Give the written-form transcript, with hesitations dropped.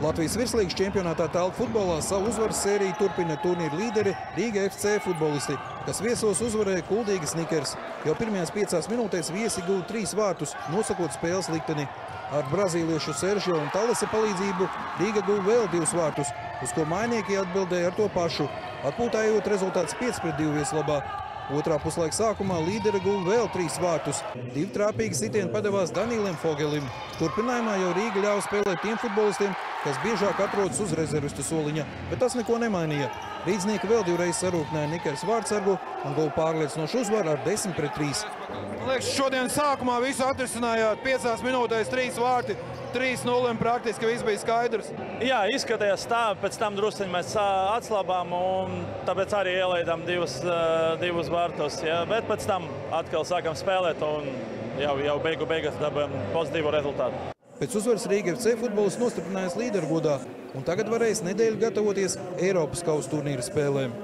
Latvijas virslīgas čempionātā telpu futbolā savu uzvaras sēriju turpina turnīra līderi Rīga FC futbolisti, kas viesos uzvarēja Kuldīga Snickers. Jau pirmajās 5 minūtēs viesi guva 3 vārtus, nosakot spēles likteni. Ar brazīliešu Seržio un Talesa palīdzību Rīga guva vēl 2 vārtus, uz ko mainieki atbildēja ar to pašu, atpūtējot rezultāts 5-2 vieslabā. Otrā puslaika sākumā līderi guva vēl 3 vārtus. 2 trāpīgi sitieni padevās Danīlim Fogelim. Turpinājumā jau Rīga ļāva spēlēt tiem futbolistiem, kas biežāk atrodas uz rezervistu soliņa, bet tas neko nemainīja. Rīdznieki vēl 2 reizes sarūknēja Nikers Vārtsargu un guva pārliecinošu uzvaru ar 10-3. Man liekas, šodien sākumā visu atrisinājāt 5 minūtēs 3 vārti. 3-0 praktiski viss bija skaidrs. Jā, izskatījās tā, pēc tam drusciņi mēs atslābām un tāpēc arī ielaidām divus vārtus. Ja, bet pēc tam atkal sākam spēlēt un jau beigās dabām pozitīvu rezultātu. Pēc uzvaras Rīga FC futbols nostiprinājās līderu godā un tagad varēs nedēļu gatavoties Eiropas kausa turnīra spēlēm.